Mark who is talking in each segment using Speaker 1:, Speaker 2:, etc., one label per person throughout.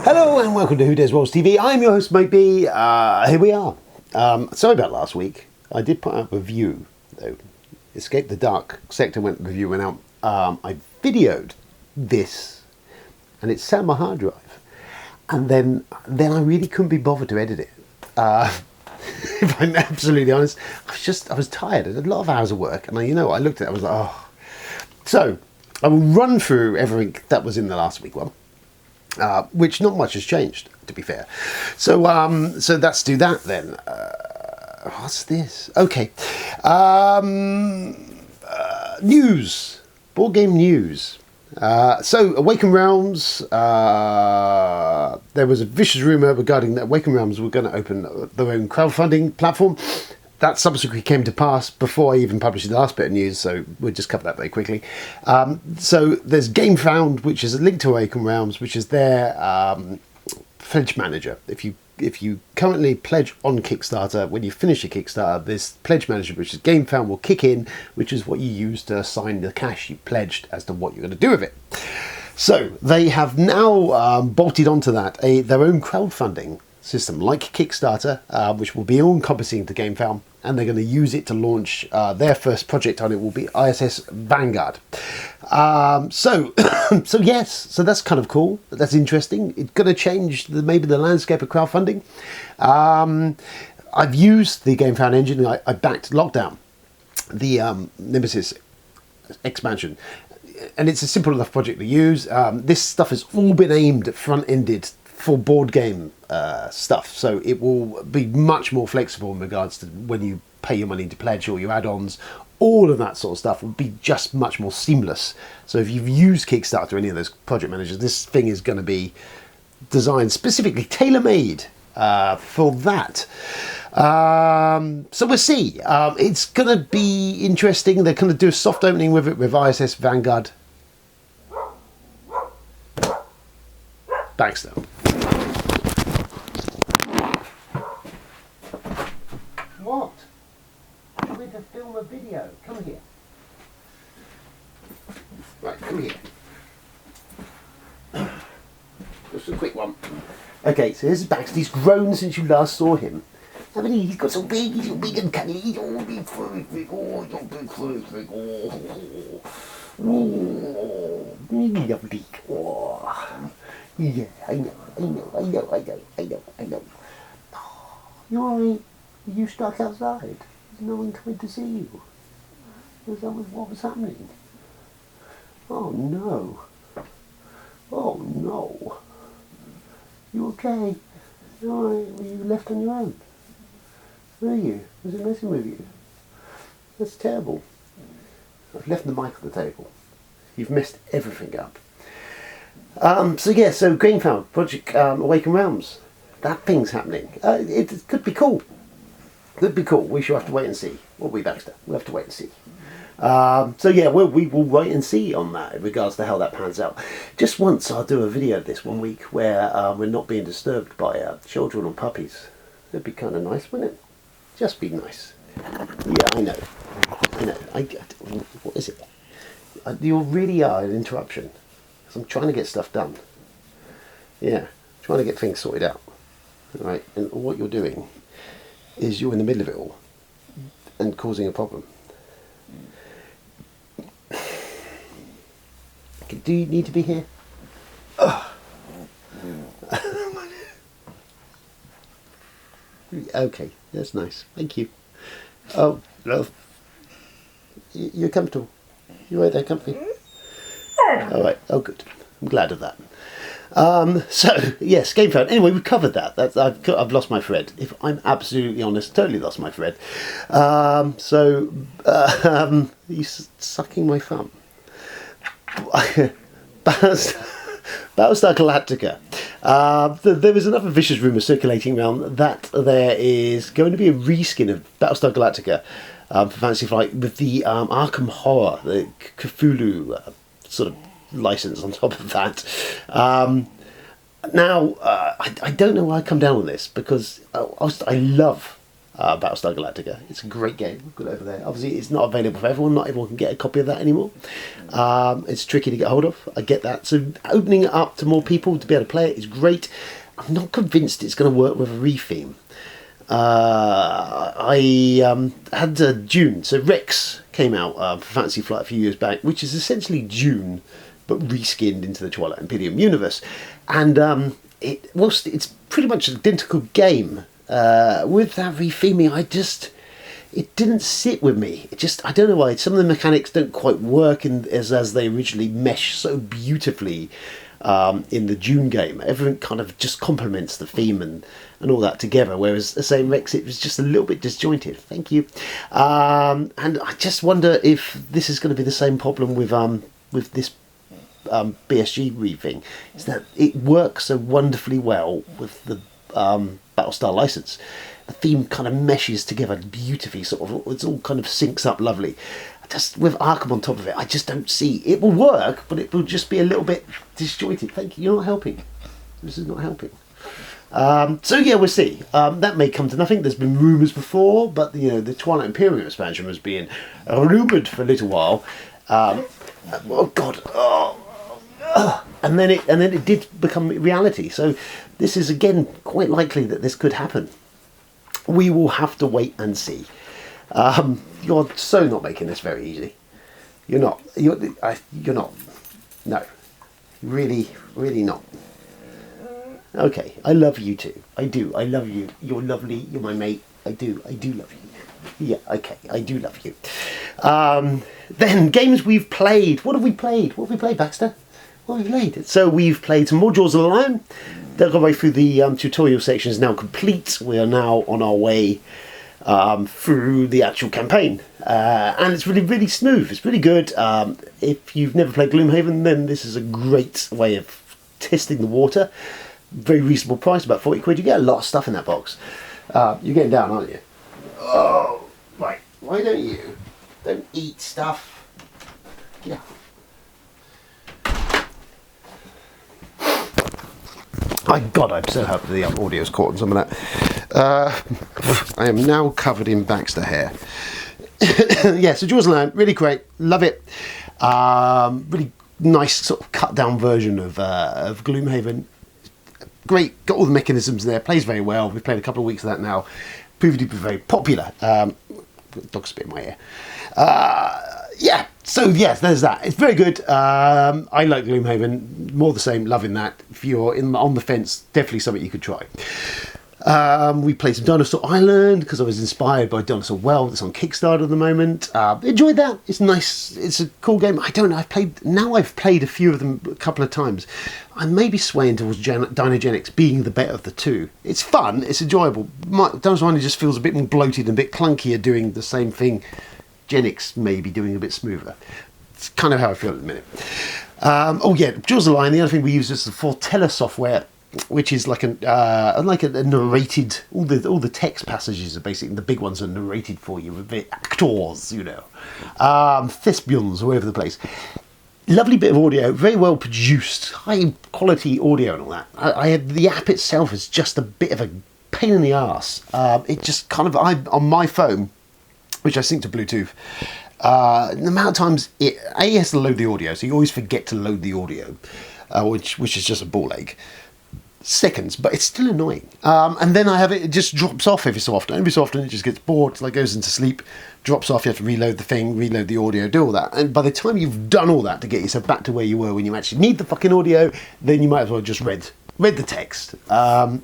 Speaker 1: Hello and welcome to Who Dares Worlds TV. I'm your host Mike B. Here we are. Sorry about last week. I did put out a review though. Escape the Dark Sector review went out. I videoed this and it sat on my hard drive. And then I really couldn't be bothered to edit it. If I'm absolutely honest, I was tired. I had a lot of hours of work, and I looked at it, I was like, oh. So I will run through everything that was in the last week one, which not much has changed, to be fair. So let's do that then. What's this? Okay, news, board game news. So Awakened Realms, there was a vicious rumour regarding that Awakened Realms were going to open their own crowdfunding platform. That subsequently came to pass before I even published the last bit of news, so we'll just cover that very quickly. So there's GameFound, which is a link to Awakened Realms, which is their pledge manager. If you currently pledge on Kickstarter, when you finish your Kickstarter, this pledge manager, which is GameFound, will kick in, which is what you use to assign the cash you pledged as to what you're going to do with it. So they have now bolted onto that their own crowdfunding system like Kickstarter, which will be all-encompassing to GameFound, and they're going to use it to launch their first project on it will be ISS Vanguard. So that's kind of cool. That's interesting. It's going to change maybe the landscape of crowdfunding. I've used the GameFound engine. I backed Lockdown, the Nemesis expansion, and it's a simple enough project to use. This stuff has all been aimed at front-ended for board game stuff, so it will be much more flexible in regards to when you pay your money to pledge or your add-ons. All of that sort of stuff will be just much more seamless. So if you've used Kickstarter or any of those project managers, this thing is going to be designed specifically tailor-made for that. So we'll see. It's going to be interesting. They're going to do a soft opening with it with ISS Vanguard. Baxter. What? I'm going to film a video. Come here. Right, come here. Just a quick one. Okay, so here's Baxter. He's grown since you last saw him. Haven't he? He's got so big. He's so big and cunning. He's all big, big. Oh, so big, big. Oh, lovely. Oh. Yeah, I know. You alright? Are you stuck outside? There's no one coming to see you. Is that what was happening? Oh no. Oh no. You okay? You alright? Were you left on your own? Were you? Was it messing with you? That's terrible. I've left the mic on the table. You've messed everything up. So GameFound, Project Awakened Realms. That thing's happening. It could be cool. Could be cool. We shall have to wait and see. Won't we, Baxter? We'll have to wait and see. We will wait and see on that in regards to how that pans out. Just once I'll do a video this 1 week where we're not being disturbed by children or puppies. That'd be kind of nice, wouldn't it? Just be nice. Yeah, I know. What is it? You really are an interruption. I'm trying to get stuff done. Yeah, trying to get things sorted out. All right, and what you're doing is you're in the middle of it all and causing a problem. Okay, do you need to be here? Okay, that's nice. Thank you. Oh, love. You're comfortable. You're right there, comfy. All right. Oh, good. I'm glad of that. So yes, GameFound. Anyway, we've covered that. I've lost my thread. If I'm absolutely honest, totally lost my thread. You sucking my thumb. Battlestar Galactica. There was another vicious rumour circulating around that there is going to be a reskin of Battlestar Galactica for Fantasy Flight with the Arkham Horror, the Cthulhu sort of license on top of that. Now, I don't know why I come down on this, because I love Battlestar Galactica. It's a great game. We've got it over there. Obviously, it's not available for everyone. Not everyone can get a copy of that anymore. It's tricky to get hold of. I get that. So opening it up to more people to be able to play it is great. I'm not convinced it's going to work with a retheme. I had Dune. So Rex came out for Fantasy Flight a few years back, which is essentially Dune, but reskinned into the Twilight Imperium universe. And whilst it's pretty much an identical game, with that retheming, it didn't sit with me. I don't know why. Some of the mechanics don't quite work as they originally mesh so beautifully in the Dune game. Everything kind of just complements the theme and all that together, whereas the same Rex, it was just a little bit disjointed. Thank you. And I just wonder if this is going to be the same problem with this BSG rething, is that it works so wonderfully well with the Battlestar license. The theme kind of meshes together beautifully, sort of, it's all kind of syncs up lovely. Just with Arkham on top of it, I just don't see it will work, but it will just be a little bit disjointed. Thank you. You're not helping. This is not helping. So yeah, we'll see. That may come to nothing. There's been rumours before, but the Twilight Imperium expansion was being rumoured for a little while. Oh God. And then it did become reality. So this is again quite likely that this could happen. We will have to wait and see. You're so not making this very easy. You're not. You're not. No, really, really not. Okay, I love you too. I do. I love you. You're lovely. You're my mate. I do love you. Yeah. Okay, I do love you. Then games we've played. What have we played? What have we played, Baxter? What have we played? So we've played some more Jaws of the Lion. The way through the tutorial section is now complete. We are now on our way through the actual campaign, and it's really, really smooth. It's really good. If you've never played Gloomhaven, then this is a great way of testing the water. Very reasonable price, about 40 quid. You get a lot of stuff in that box. You're getting down, aren't you? Oh, right. Why don't eat stuff? Yeah. God, I'm so happy the audio's caught on some of that. I am now covered in Baxter hair. Yeah, so Jaws of the Lion, really great, love it. Really nice sort of cut down version of Gloomhaven. Great, got all the mechanisms there, plays very well. We've played a couple of weeks of that now. Proved to be very popular. Dog's spit in my ear. Yeah, so yes, there's that. It's very good. I like Gloomhaven, more the same, loving that. If you're on the fence, definitely something you could try. We played some Dinosaur Island because I was inspired by Dinosaur World. It's on Kickstarter at the moment. Enjoyed that. It's nice. It's a cool game. I don't know. I've played a few of them a couple of times. I may be swaying towards Dynogenics being the better of the two. It's fun. It's enjoyable. Dinosaur Island just feels a bit more bloated and a bit clunkier doing the same thing. Genix may be doing a bit smoother. It's kind of how I feel at the minute. Oh yeah, Jaws of the Lion. The other thing we use is the Fortella software, which is like a narrated. All the text passages are basically, the big ones are narrated for you with the actors, thespians all over the place. Lovely bit of audio, very well produced, high quality audio and all that. The app itself is just a bit of a pain in the arse. It just kind of, on my phone, which I sync to Bluetooth, the amount of times it has to load the audio, so you always forget to load the audio, which is just a ball ache. Seconds, but it's still annoying. And then it just drops off every so often. Every so often it just gets bored, like goes into sleep, drops off, you have to reload the thing, reload the audio, do all that. And by the time you've done all that to get yourself back to where you were when you actually need the fucking audio, then you might as well just read the text,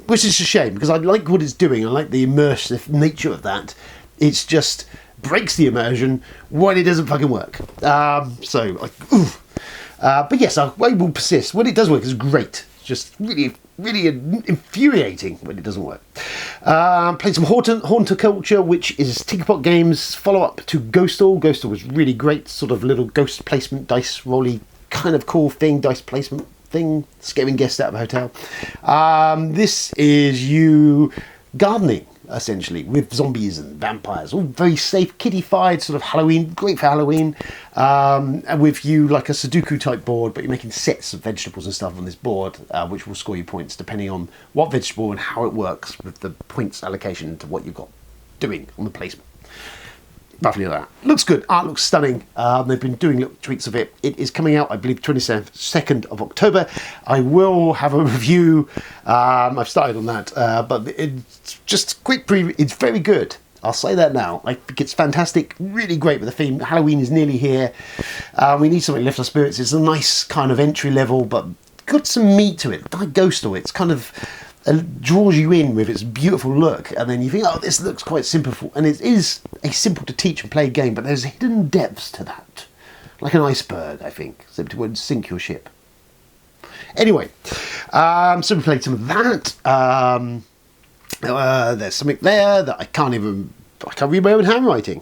Speaker 1: which is a shame, because I like what it's doing. I like the immersive nature of that. It's just breaks the immersion when it doesn't fucking work. But yes, I will persist. When it does work, it's great. It's just really, really infuriating when it doesn't work. Played some Haunter Culture, which is Tinkerpot Games' follow-up to Ghostal. Ghostal was really great, sort of little ghost placement, dice rolly kind of cool thing, dice placement thing, scaring guests out of a hotel. This is you gardening, essentially, with zombies and vampires, all very safe, kiddie-fied, sort of Halloween, great for Halloween, and with you like a Sudoku type board, but you're making sets of vegetables and stuff on this board, which will score you points depending on what vegetable and how it works with the points allocation to what you've got doing on the placement. Roughly like that. Looks good. Art looks stunning. They've been doing little tweaks of it. It is coming out, I believe, 22nd of October. I will have a review. I've started on that, but it's just quick preview. It's very good. I'll say that now. I think it's fantastic. Really great with the theme. Halloween is nearly here. We need something to lift our spirits. It's a nice kind of entry level, but got some meat to it. Like Ghostal, it's kind of draws you in with its beautiful look, and then you think, oh, this looks quite simple, and it is a simple to teach and play game, but there's hidden depths to that, like an iceberg, I think, except it wouldn't sink your ship. Anyway, so we played some of that. There's something there that I can't read my own handwriting.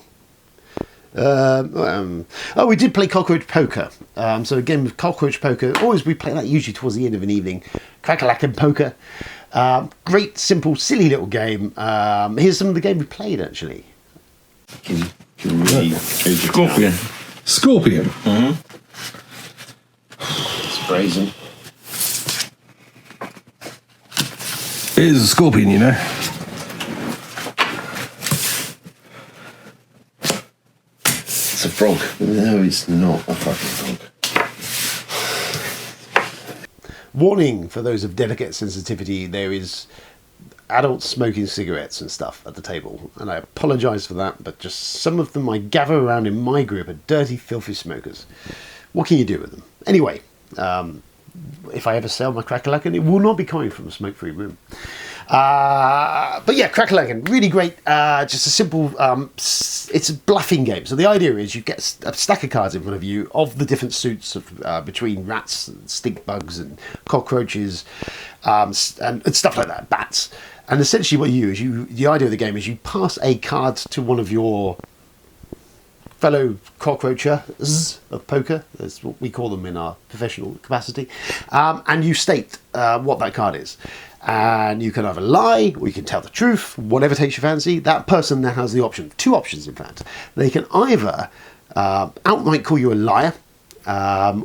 Speaker 1: We did play Cockroach Poker. So again, with Cockroach Poker, we play that usually towards the end of an evening. Crack-a-lack Poker. Great, simple, silly little game. Here's some of the game we played, actually.
Speaker 2: Can we Scorpion.
Speaker 3: Scorpion?
Speaker 2: Mm-hmm. It's brazen.
Speaker 3: It is a scorpion, you know.
Speaker 2: It's a frog. No, it's not a fucking frog.
Speaker 1: Warning for those of delicate sensitivity, there is adults smoking cigarettes and stuff at the table, and I apologise for that, but just some of them I gather around in my group are dirty, filthy smokers. What can you do with them? Anyway, if I ever sell my crack-a-lackin', it will not be coming from a smoke-free room. But yeah, crack-a-lackin', really great. Just a simple, it's a bluffing game. So the idea is you get a stack of cards in front of you of the different suits of between rats, and stink bugs, and cockroaches, and stuff like that, bats. And essentially what you do is the idea of the game is you pass a card to one of your fellow cockroachers of poker, that's what we call them in our professional capacity, and you state what that card is. And you can either lie, or you can tell the truth, whatever takes your fancy. That person then has the option, two options in fact. They can either outright call you a liar,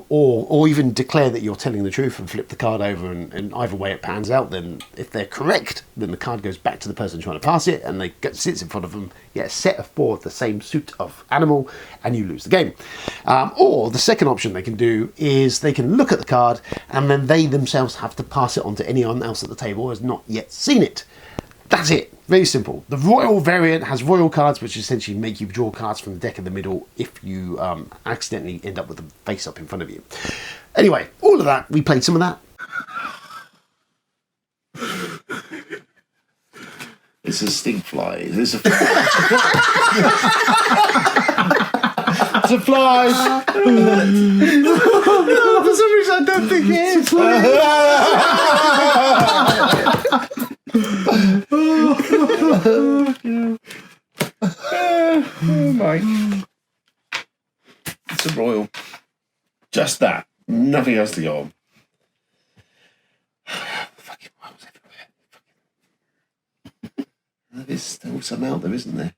Speaker 1: or even declare that you're telling the truth and flip the card over, and either way it pans out. Then if they're correct, then the card goes back to the person trying to pass it, and sits in front of them, get a set of 4 of the same suit of animal, and you lose the game. Or the second option they can do is they can look at the card, and then they themselves have to pass it on to anyone else at the table who has not yet seen it. That's it. Very simple. The royal variant has royal cards, which essentially make you draw cards from the deck in the middle if you accidentally end up with them face up in front of you. Anyway, all of that. We played some of that.
Speaker 2: It's a stink fly. Is this a
Speaker 3: It's a fly.
Speaker 1: For some reason, I don't think it is.
Speaker 2: Oh my. It's a royal. Just that. Nothing else to go on. Fucking worms everywhere. There's still some out there, isn't there?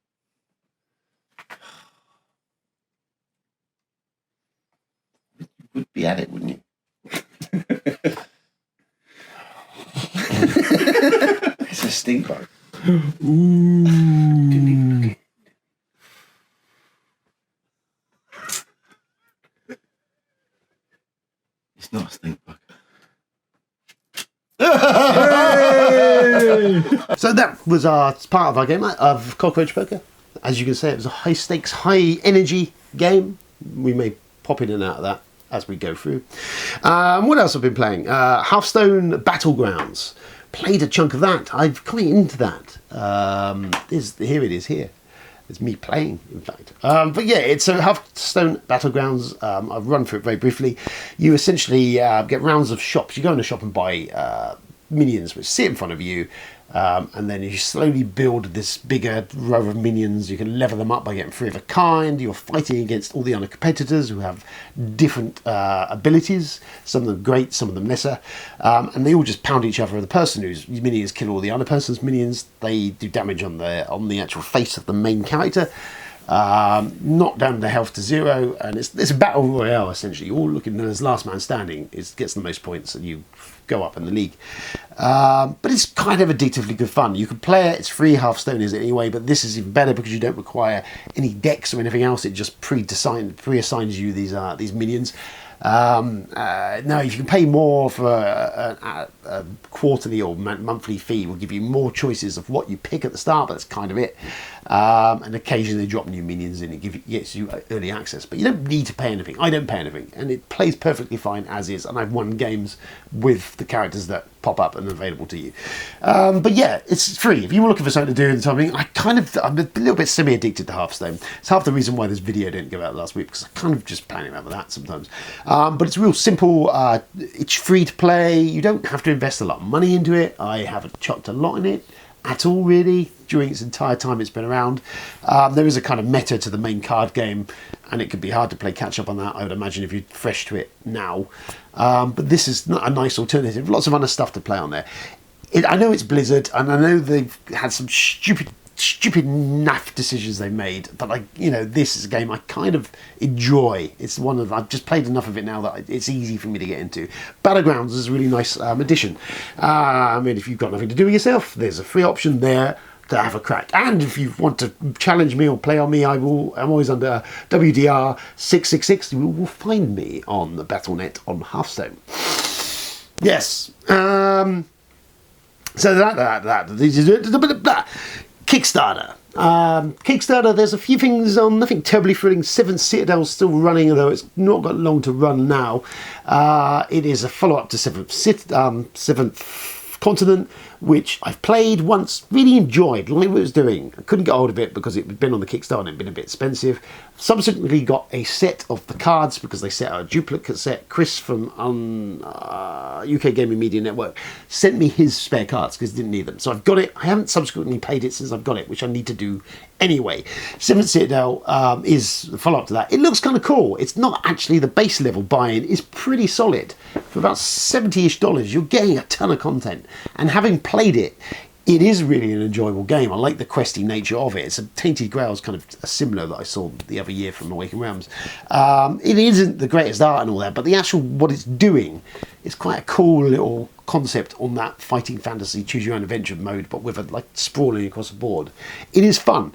Speaker 2: You would be at it, wouldn't you? It's a stink bug.
Speaker 3: Ooh.
Speaker 2: It's not a stink bug.
Speaker 1: So that was part of our game of Cockroach Poker. As you can see, it was a high stakes, high energy game. We may pop in and out of that as we go through. What else have I been playing? Hearthstone Battlegrounds. Played a chunk of that. I've quite into that. Here it is here. It's me playing, in fact. But yeah, it's a Hearthstone Battlegrounds. I've run through it very briefly. You essentially get rounds of shops. You go in a shop and buy minions which sit in front of you, and then you slowly build this bigger row of minions. You can level them up by getting 3 of a kind. You're fighting against all the other competitors who have different abilities, some of them great, some of them lesser, and they all just pound each other. The person whose minions kill all the other person's minions, they do damage on the actual face of the main character. knock down the health to 0, and it's a battle royale essentially. You're all looking as last man standing gets the most points, and you go up in the league. But it's kind of addictively good fun. You can play it, it's free. Hearthstone is it anyway, but this is even better because you don't require any decks or anything else. It just pre-assigns you these minions. Now, if you can pay more for a quarterly or monthly fee, will give you more choices of what you pick at the start, but that's kind of it. And occasionally they drop new minions in, it gets you early access, but you don't need to pay anything. I don't pay anything, and it plays perfectly fine as is, and I've won games with the characters that pop up and available to you. But yeah, it's free. If you were looking for something to do and something, I'm a little bit semi-addicted to Hearthstone. It's half the reason why this video didn't go out last week, because I kind of just playing around with that sometimes. But it's real simple. It's free to play. You don't have to invest a lot of money into it. I haven't chucked a lot in it at all, really, during its entire time it's been around. There is a kind of meta to the main card game, and it could be hard to play catch up on that, I would imagine, if you're fresh to it now. But this is not a nice alternative. Lots of other stuff to play on there. I know it's Blizzard, and I know they've had some stupid naff decisions they made, but this is a game I kind of enjoy. It's I've just played enough of it now that it's easy for me to get into. Battlegrounds is a really nice addition. I mean, if you've got nothing to do with yourself, there's a free option there to have a crack. And if you want to challenge me or play on me, I'm always under WDR 666. You will find me on the Battle.net on Hearthstone. Yes. So that. Kickstarter. Kickstarter, there's a few things on, nothing terribly thrilling. Seventh Citadel's still running, although it's not got long to run now. It is a follow-up to Seventh Continent, which I've played once, really enjoyed, liked what it was doing. I couldn't get hold of it because it had been on the Kickstarter and it had been a bit expensive. Subsequently got a set of the cards because they set out a duplicate set. Chris from UK Gaming Media Network sent me his spare cards because he didn't need them. So I've got it. I haven't subsequently played it since I've got it, which I need to do anyway. Seventh Citadel is the follow-up to that. It looks kind of cool. It's not actually the base level buy-in. It's pretty solid. For about $70-ish, you're getting a ton of content. And having played it, it is really an enjoyable game. I like the questy nature of it. It's a Tainted Grail's kind of similar that I saw the other year from Awakened Realms. It isn't the greatest art and all that, but the actual what it's doing is quite a cool little concept on that fighting fantasy choose your own adventure mode, but with a sprawling across the board. It is fun.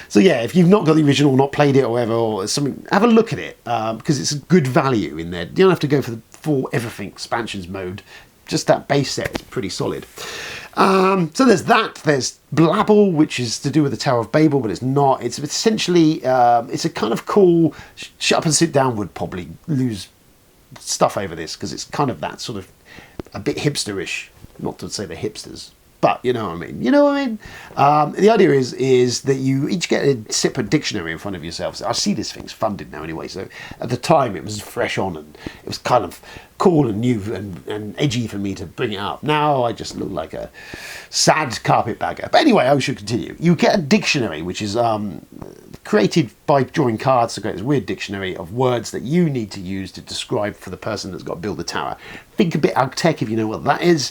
Speaker 1: So yeah, if you've not got the original, not played it or whatever, or something, have a look at it because it's a good value in there. You don't have to go for the full everything expansions mode. Just that base set is pretty solid. So there's that. There's Blabble, which is to do with the Tower of Babel, but it's not. It's essentially, it's a kind of cool, shut up and sit down would probably lose stuff over this, because it's kind of that sort of a bit hipsterish. Not to say they're hipsters, but you know what I mean. You know what I mean? The idea is that you each get a separate dictionary in front of yourselves. I see this thing's funded now anyway, so at the time it was fresh on and it was kind of cool and new and edgy for me to bring it up. Now I just look like a sad carpetbagger. But anyway, I should continue. You get a dictionary, which is created by drawing cards to create this weird dictionary of words that you need to use to describe for the person that's got to build the tower. Think a bit Agtech if you know what that is.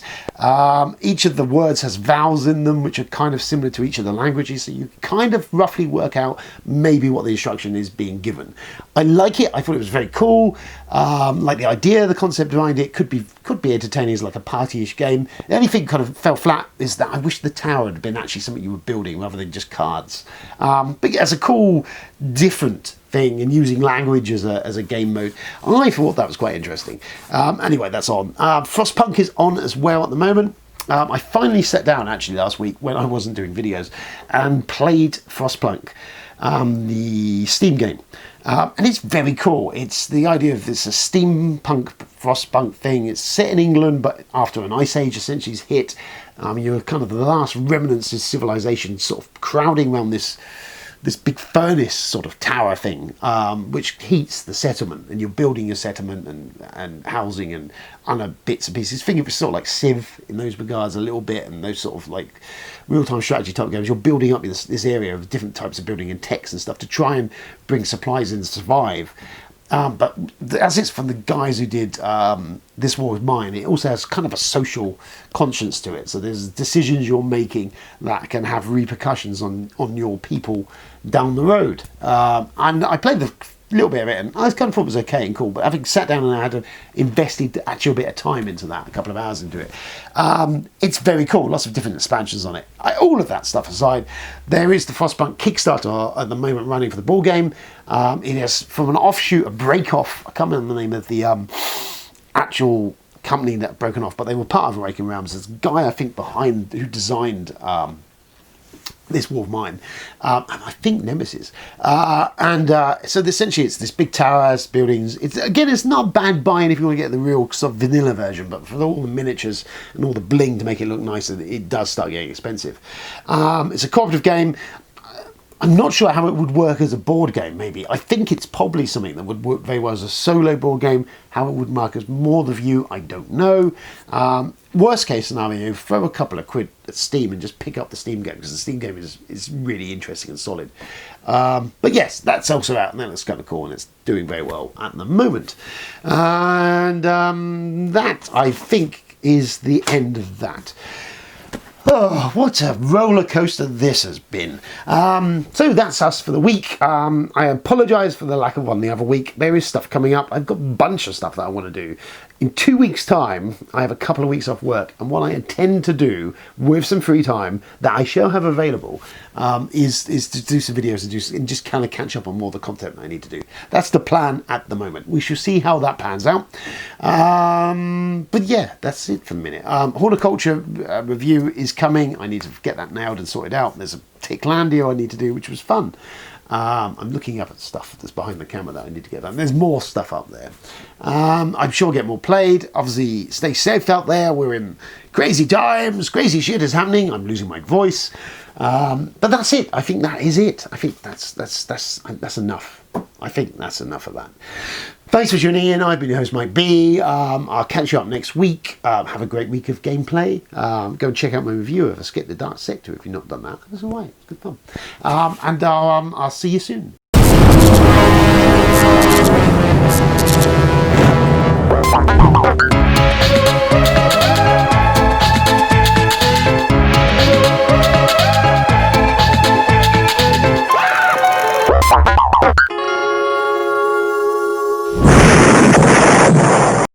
Speaker 1: Each of the words has vowels in them, which are kind of similar to each of the languages, so you kind of roughly work out maybe what the instruction is being given. I like it. I thought it was very cool. Like the idea, the concept behind it could be entertaining as like a party-ish game. The only thing kind of fell flat is that I wish the tower had been actually something you were building rather than just cards. But as a cool, different thing and using language as a game mode, I thought that was quite interesting. Anyway, that's on. Frostpunk is on as well at the moment. I finally sat down actually last week when I wasn't doing videos and played Frostpunk, the Steam game. And it's very cool. It's the idea of this a steampunk Frostpunk thing. It's set in England, but after an ice age essentially is hit. You're kind of the last remnants of civilization sort of crowding around this big furnace sort of tower thing, which heats the settlement, and you're building your settlement and housing and other bits and pieces. Think of it sort of like Civ in those regards a little bit, and those sort of like real-time strategy type games. You're building up this area of different types of building and techs and stuff to try and bring supplies in and survive. But as it's from the guys who did This War Is Mine, it also has kind of a social conscience to it. So there's decisions you're making that can have repercussions on your people down the road. And I played the little bit of it, and I kind of thought it was okay and cool, but having sat down and I had invested actually a bit of time into that, a couple of hours into it, it's very cool. Lots of different expansions on it. All of that stuff aside, there is the Frostpunk Kickstarter at the moment running for the board game. It is from an offshoot, a break-off. I can't remember the name of the actual company that broken off, but they were part of Awakening Realms. There's a guy, I think, behind who designed This War of Mine, and I think Nemesis, so essentially it's this big tower, has buildings. It's not bad buying if you want to get the real sort of vanilla version, but for all the miniatures and all the bling to make it look nicer, it does start getting expensive. It's a cooperative game. I'm not sure how it would work as a board game, maybe. I think it's probably something that would work very well as a solo board game. How it would mark as more the view, I don't know. Worst case scenario, throw a couple of quid at Steam and just pick up the Steam game, because the Steam game is really interesting and solid. But yes, that's also out, and that looks kind of cool, and it's doing very well at the moment. And that, I think, is the end of that. Oh, what a roller coaster this has been. So that's us for the week. I apologise for the lack of one the other week. There is stuff coming up. I've got a bunch of stuff that I want to do. In 2 weeks' time, I have a couple of weeks off work, and what I intend to do with some free time that I shall have available is to do some videos and just kind of catch up on more of the content that I need to do. That's the plan at the moment. We shall see how that pans out. But yeah, that's it for the minute. Horticulture review is coming. I need to get that nailed and sorted out. There's a Ticklandia I need to do, which was fun. I'm looking up at stuff that's behind the camera that I need to get done. There's more stuff up there. I'm sure I'll get more played. Obviously, stay safe out there. We're in crazy times. Crazy shit is happening. I'm losing my voice. But that's it. I think that is it. I think that's enough. I think that's enough of that. Thanks for tuning in. I've been your host, Mike B. I'll catch you up next week. Have a great week of gameplay. Go and check out my review of Escape the Dark Sector if you've not done that. That's all right. It's good fun. And I'll see you soon.